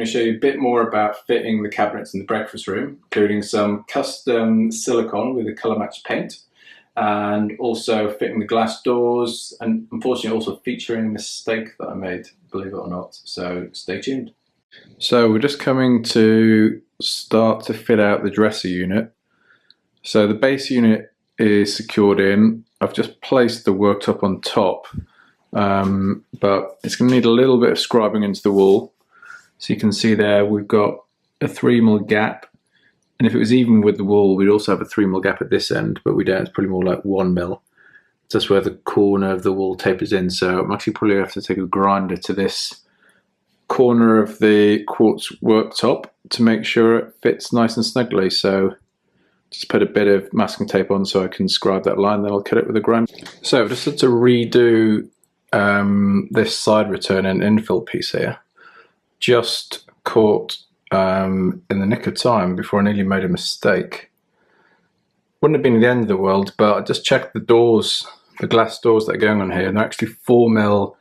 to show you a bit more about fitting the cabinets in the breakfast room, including some custom silicone with a colour matched paint, and also fitting the glass doors, and unfortunately also featuring a mistake that I made, believe it or not, so stay tuned. So we're just coming to start to fit out the dresser unit. So the base unit is secured in. I've just placed the worktop on top, but it's going to need a little bit of scribing into the wall. So you can see there we've got a 3mm gap, and if it was even with the wall we'd also have a 3mm gap at this end, but we don't. It's probably more like 1mm. That's where the corner of the wall tapers in, so I'm actually probably going to have to take a grinder to this corner of the quartz worktop to make sure it fits nice and snugly. So just put a bit of masking tape on so I can scribe that line, then I'll cut it with a grinder. So I've just had to redo this side return and infill piece here. Just caught in the nick of time before I nearly made a mistake. Wouldn't have been the end of the world, but I just checked the doors, the glass doors that are going on here, and they're actually 4mm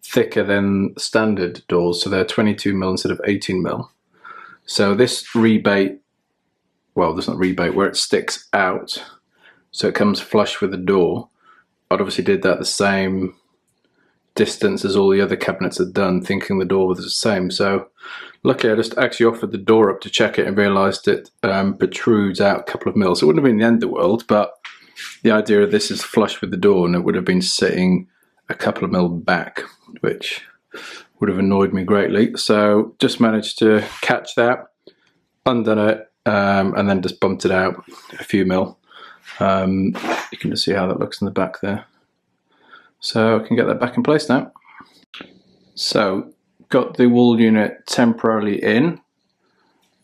thicker than standard doors, so they're 22mm instead of 18mm. So this rebate, well, there's not rebate, where it sticks out, so it comes flush with the door. I'd obviously did that the same distance as all the other cabinets had done, thinking the door was the same. So luckily I just actually offered the door up to check it and realised it protrudes out a couple of mils. It wouldn't have been the end of the world, but the idea of this is flush with the door, and it would have been sitting a couple of mil back, which would have annoyed me greatly. So just managed to catch that, undone it, and then just bumped it out a few mil. You can just see how that looks in the back there. So I can get that back in place now. So got the wall unit temporarily in.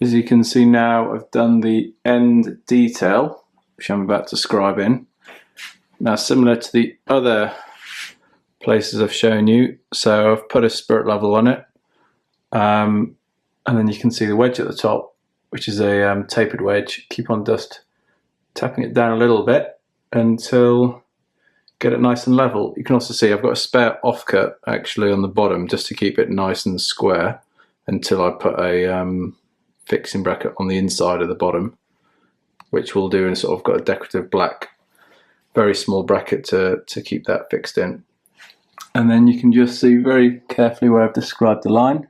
As you can see now, I've done the end detail, which I'm about to scribe in. Now, similar to the other places I've shown you, so I've put a spirit level on it, and then you can see the wedge at the top, which is a tapered wedge. Keep on just tapping it down a little bit until get it nice and level. You can also see I've got a spare offcut actually on the bottom just to keep it nice and square until I put a fixing bracket on the inside of the bottom, which we'll do, and sort of got a decorative black, very small bracket to keep that fixed in. And then you can just see very carefully where I've described the line.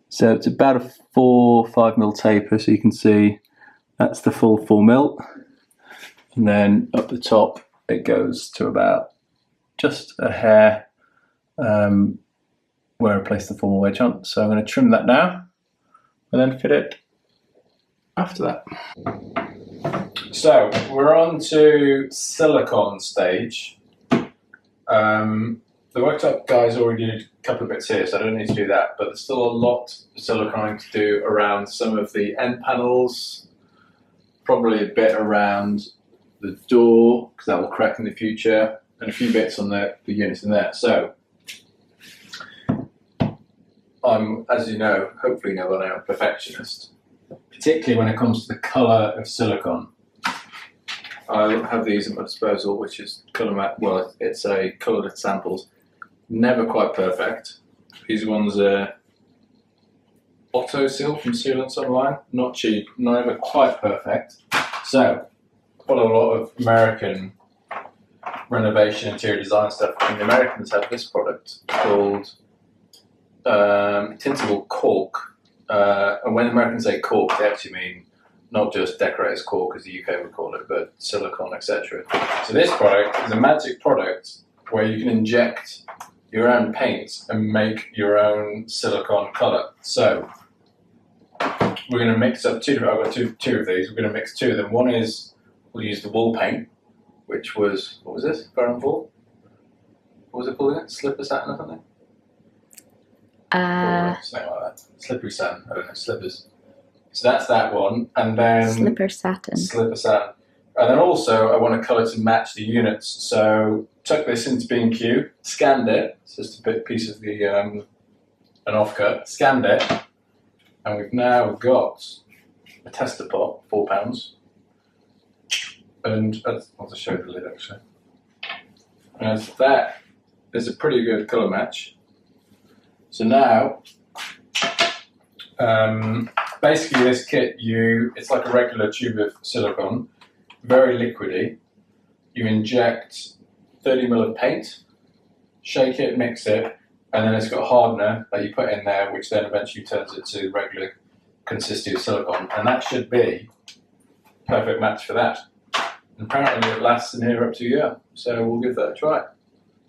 So it's about a 4-5mm taper, so you can see that's the full 4mm. And then up the top it goes to about just a hair where I placed the 4mm wedge on. So I'm going to trim that now and then fit it after that. So we're on to silicone stage. The worktop guys already did a couple of bits here, so I don't need to do that, but there's still a lot of silicone to do around some of the end panels, probably a bit around the door, because that will crack in the future, and a few bits on the units in there. So I'm, as you know, hopefully know by now, a perfectionist, particularly when it comes to the colour of silicone. I have these at my disposal, which is colour matte. Well, it's a coloured samples. Never quite perfect. These ones are Auto Seal from Sealants Online. Not cheap, never quite perfect. So, follow a lot of American renovation interior design stuff, and the Americans have this product called tintable cork. And when Americans say cork, they actually mean not just decorators cork, as the UK would call it, but silicone, etc. So this product is a magic product where you can inject your own paint and make your own silicone colour. So we're going to mix up I've got two of these. We're going to mix two of them. One is, we'll use the wall paint, which was, what was this? Garden Wall? What was it called again? Slipper satin or something? Something like that. Slippery satin. I don't know, slippers. So that's that one. And then Slipper satin. Slipper satin. And then also I want a colour to match the units. So took this into B&Q, scanned it. It's just a piece of the an offcut. Scanned it, and we've now got a tester pot, £4. And I'll just show you the lid actually. And that is a pretty good colour match. So now Basically, this kit, it's like a regular tube of silicone, very liquidy. You inject 30 ml of paint, shake it, mix it, and then it's got a hardener that you put in there, which then eventually turns it to regular consistency of silicone, and that should be a perfect match for that. And apparently it lasts in here up to a year, so we'll give that a try.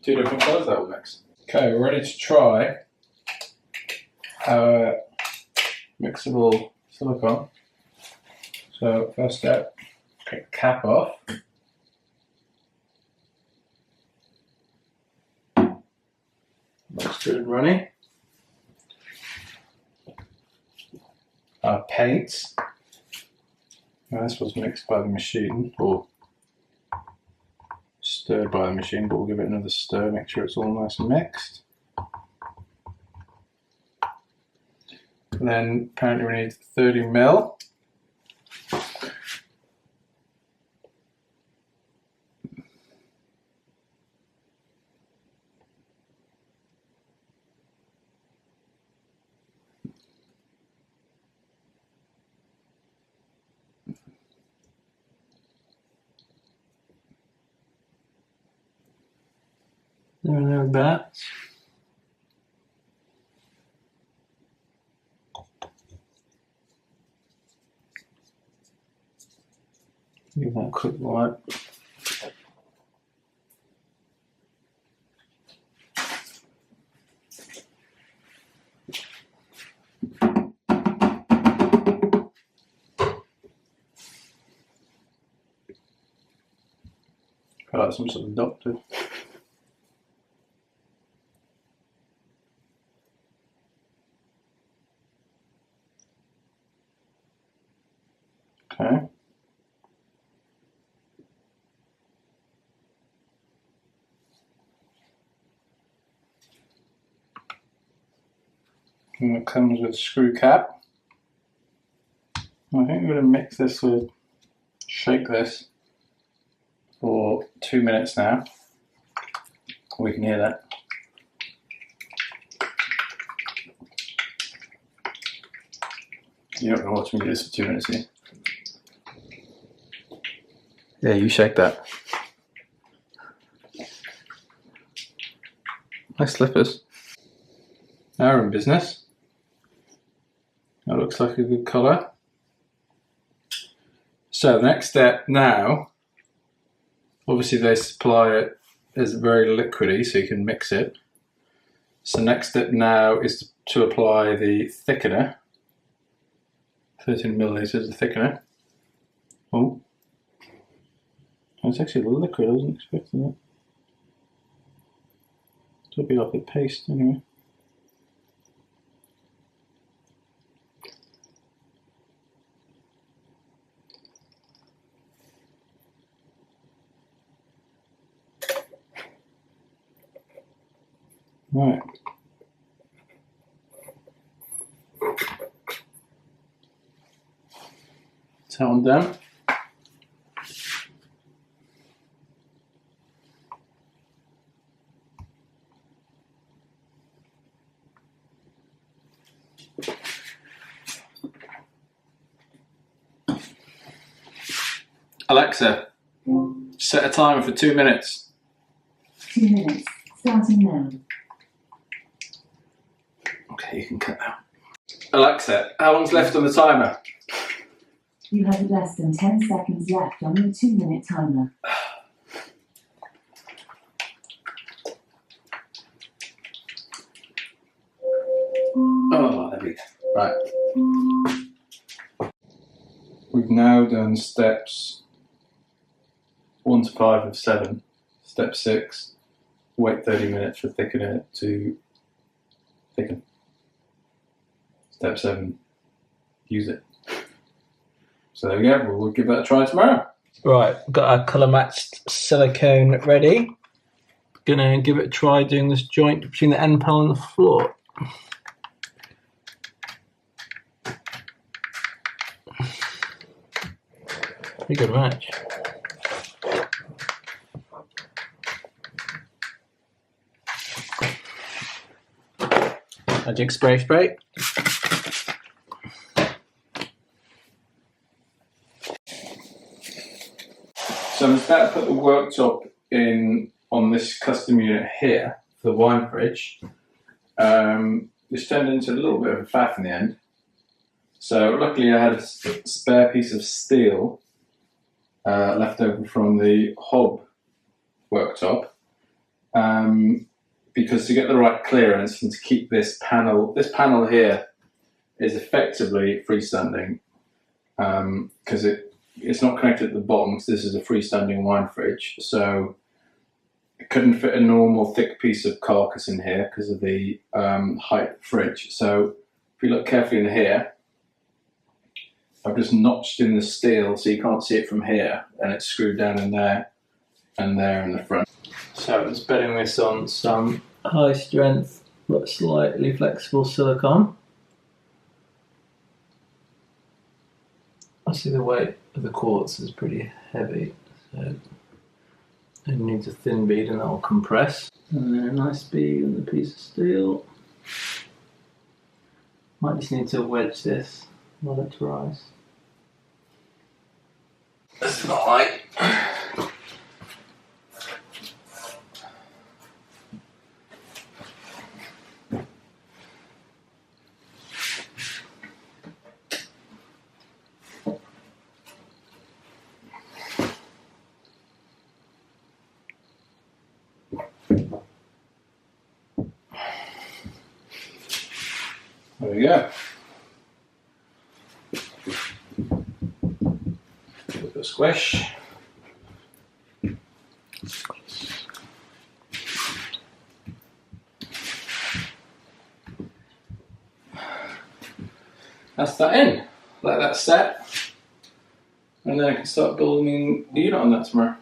2 different colours that will mix. Okay, we're ready to try our mixable silicone. So first step, take the cap off. Looks good and runny. Our paint. Now this was mixed by the machine, or stirred by the machine, but we'll give it another stir, make sure it's all nice and mixed. And then apparently we need 30 ml. There that. Give that a quick wipe. Feel like some sort of doctor. Okay. And it comes with a screw cap. I think we're going to mix this with, shake this for 2 minutes now. We can hear that. You're not going to watch me do this for 2 minutes here. Yeah, you shake that. Nice slippers. Now we're in business. That looks like a good colour. So the next step now, obviously they supply it as very liquidy so you can mix it. So next step now is to apply the thickener. 13 millilitres of thickener. Oh. It's actually a liquid, I wasn't expecting that. It'll be like a paste anyway. Right. That's that one done. Alexa, set a timer for 2 minutes. 2 minutes, starting now. Okay, you can cut now. Alexa, how long's left on the timer? You have less than 10 seconds left on your 2-minute timer. Oh, there we go. Right. We've now done steps 1 to 5 of 7. Step 6, wait 30 minutes for thickener to thicken. Step 7, use it. So there we go, we'll give that a try tomorrow. Right, got our colour matched silicone ready. Gonna give it a try doing this joint between the end panel and the floor. Pretty good match. Magic spray. about to put the worktop in on this custom unit here for the wine fridge. This turned into a little bit of a faff in the end. So luckily I had a spare piece of steel left over from the hob worktop, because to get the right clearance and to keep this panel here is effectively freestanding, because it's not connected at the bottom, because this is a freestanding wine fridge, so it couldn't fit a normal thick piece of carcass in here because of the height of the fridge. So if you look carefully in here, I've just notched in the steel so you can't see it from here, and it's screwed down in there and there in the front. So I'm just bedding this on some high strength but slightly flexible silicone. I see the weight of the quartz is pretty heavy, so it needs a thin bead and that will compress. And then a nice bead on the piece of steel. Might just need to wedge this while it dries. It's not light. There we go. Give it a squish. That's that in. Let that set. And then I can start building the unit on that tomorrow.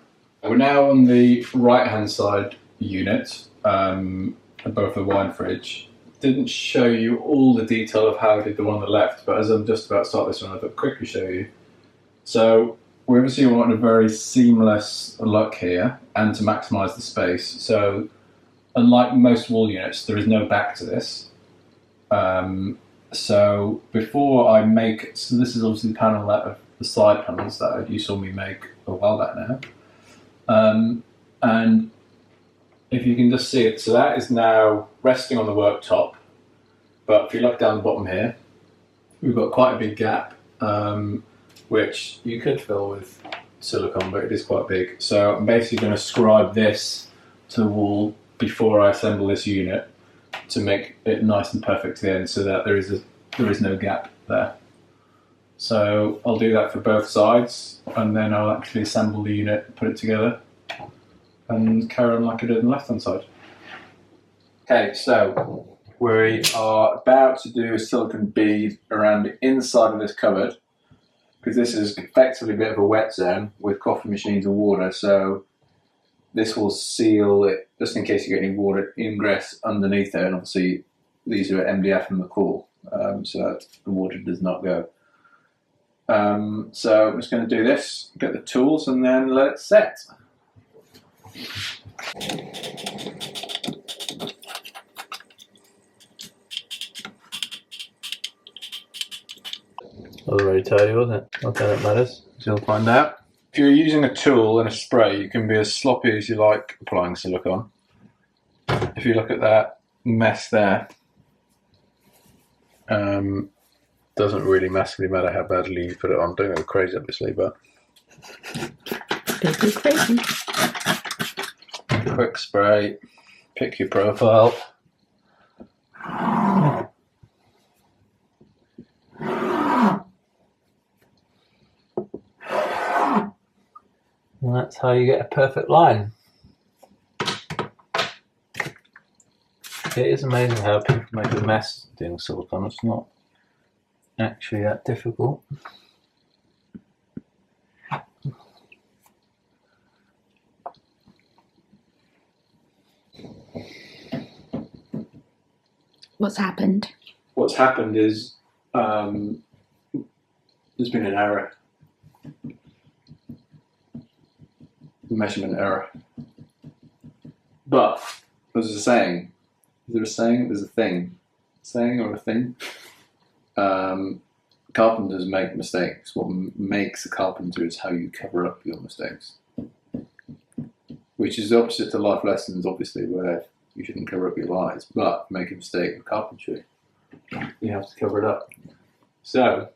We're now on the right hand side unit, above the wine fridge. Didn't show you all the detail of how I did the one on the left, but as I'm just about to start this one, I'll quickly show you. So we obviously want a very seamless look here and to maximise the space. So unlike most wall units, there is no back to this. So before I make, so this is obviously the panel of the side panels that you saw me make a while back now. And if you can just see it, so that is now resting on the worktop, but if you look down the bottom here, we've got quite a big gap, which you could fill with silicone, but it is quite big. So I'm basically going to scribe this to the wall before I assemble this unit to make it nice and perfect to the end, so that there is no gap there. So I'll do that for both sides, and then I'll actually assemble the unit, put it together, and carry on like I did on the left hand side. Okay, so we are about to do a silicone bead around the inside of this cupboard, because this is effectively a bit of a wet zone with coffee machines and water, so this will seal it just in case you get any water ingress underneath there, and obviously these are MDF and McCall, so that the water does not go. So I'm just going to do this, get the tools, and then let it set. That was very tidy, wasn't it? Not that it matters, you'll find out. If you're using a tool and a spray, you can be as sloppy as you like applying silicone. If you look at that mess there, doesn't really massively matter how badly you put it on. Don't go crazy, obviously, but Don't go crazy. Quick spray, pick your profile. And that's how you get a perfect line. It is amazing how people make a mess doing silicone. It's not actually that difficult. What's happened? What's happened is there's been an error. Measurement error. But, as I was saying, is there a saying? There's a thing. Saying or a thing? Carpenters make mistakes. What makes a carpenter is how you cover up your mistakes. which is the opposite to life lessons, obviously, where you shouldn't cover up your eyes, but make a mistake in carpentry, you have to cover it up. So,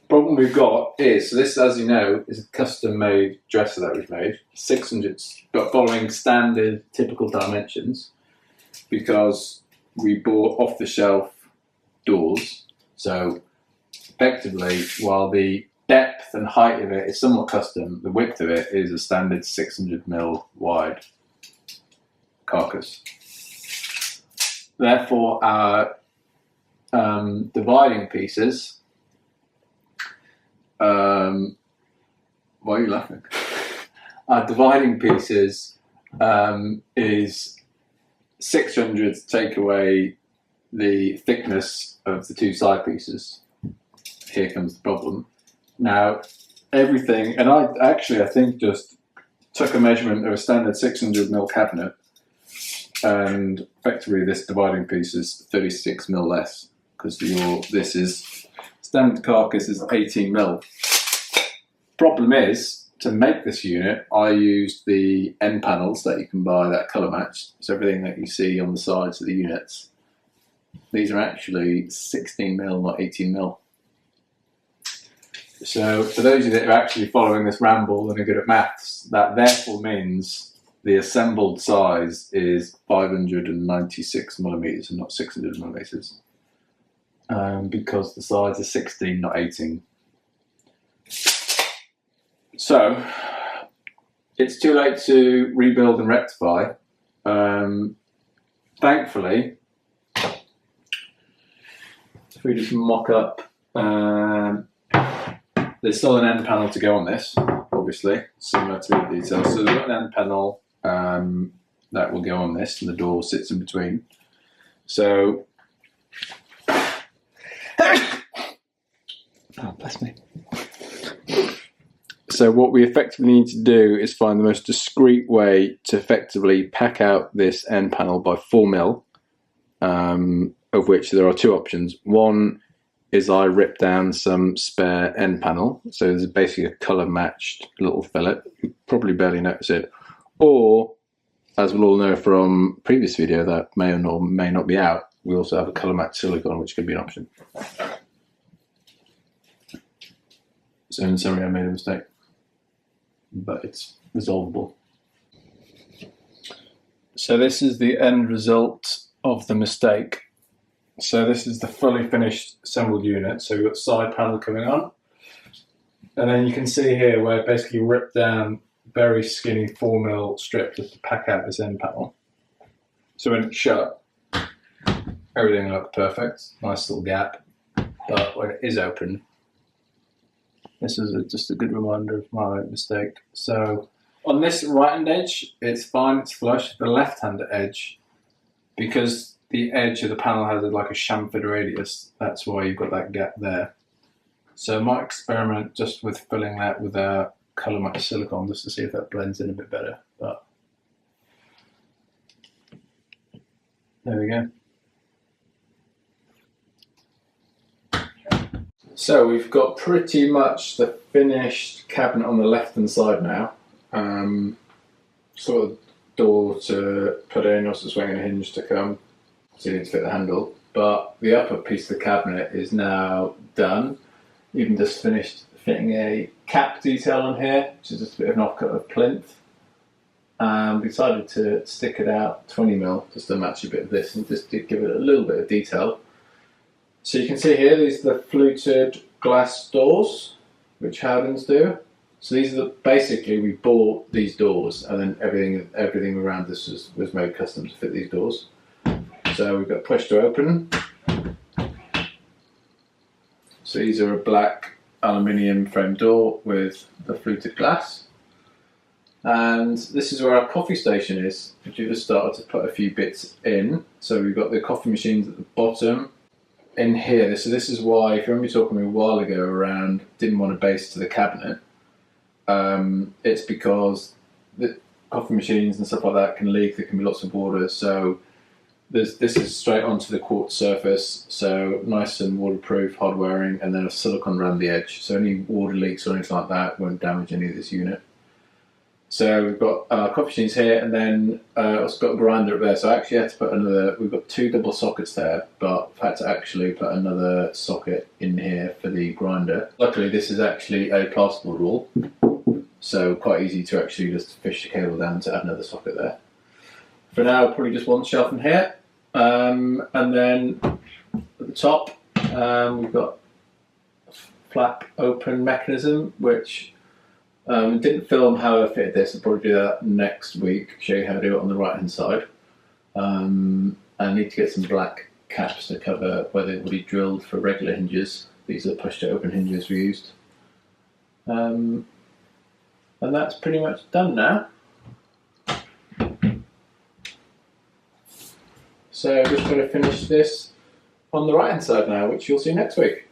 problem we've got is, so this, as you know, is a custom-made dresser that we've made, 600, but following standard, typical dimensions, because we bought off-the-shelf doors. So, effectively, while the depth and height of it is somewhat custom, the width of it is a standard 600mm wide carcass. Therefore, our dividing pieces. Why are you laughing? Our dividing pieces is 600 to take away the thickness of the two side pieces. Here comes the problem. Now, everything, and I think just took a measurement of a standard 600mm cabinet, and effectively this dividing piece is 36mm less, because this is standard carcass is 18mm. Problem is, to make this unit, I used the end panels that you can buy that colour matched. So everything that you see on the sides of the units, these are actually 16mm, not 18mm. So for those of you that are actually following this ramble and are good at maths, that therefore means the assembled size is 596mm and not 600mm, because the size is 16, not 18. So it's too late to rebuild and rectify. Thankfully, if we just mock up, there's still an end panel to go on this, obviously, similar to the details. So there's got an end panel that will go on this, and the door sits in between. So, oh, bless me. So what we effectively need to do is find the most discreet way to effectively pack out this end panel by 4mm, of which there are two options. One is I rip down some spare end panel, so there's basically a colour matched little fillet. You probably barely notice it. Or, as we'll all know from previous video that may or may not be out, we also have a colour matched silicone, which could be an option. So in summary, I made a mistake, but it's resolvable. So this is the end result of the mistake. So this is the fully finished assembled unit. So we've got the side panel coming on. And then you can see here where I basically ripped down very skinny 4mm strip just to pack out this end panel. So when it's shut, everything looked perfect. Nice little gap. But when it is open, this is just a good reminder of my mistake. So on this right-hand edge, it's fine, it's flush. The left-hand edge, because the edge of the panel has like a chamfered radius, that's why you've got that gap there. So I might experiment just with filling that with a colour matched silicone just to see if that blends in a bit better. But there we go. So we've got pretty much the finished cabinet on the left-hand side now. Sort of door to put in, also swinging a hinge to come. So you need to fit the handle, but the upper piece of the cabinet is now done. Even just finished fitting a cap detail on here, which is just a bit of an offcut of plinth. We decided to stick it out 20mm just to match a bit of this and just to give it a little bit of detail. So you can see here, these are the fluted glass doors, which Howdens do. So these are basically, we bought these doors and then everything around this was made custom to fit these doors. So we've got push to open. So these are a black aluminium frame door with the fluted glass. And this is where our coffee station is, which we just started to put a few bits in. So we've got the coffee machines at the bottom. In here, so this is why, if you remember me talking a while ago around didn't want a base to the cabinet, it's because the coffee machines and stuff like that can leak, there can be lots of water, so this is straight onto the quartz surface, so nice and waterproof, hard wearing, and then a silicone around the edge, so any water leaks or anything like that won't damage any of this unit. So we've got coffee machines here, and then also got a grinder up there. So I actually had to put another. We've got 2 double sockets there, but I've had to actually put another socket in here for the grinder. Luckily, this is actually a plasterboard wall, so quite easy to actually just fish the cable down to add another socket there. For now, probably just one shelf in here, and then at the top we've got a flap open mechanism, which didn't film how I fitted this. I'll probably do that next week, show you how to do it on the right hand side. I need to get some black caps to cover where they will be drilled for regular hinges. These are push to open hinges we used. And that's pretty much done now. So I'm just going to finish this on the right hand side now, which you'll see next week.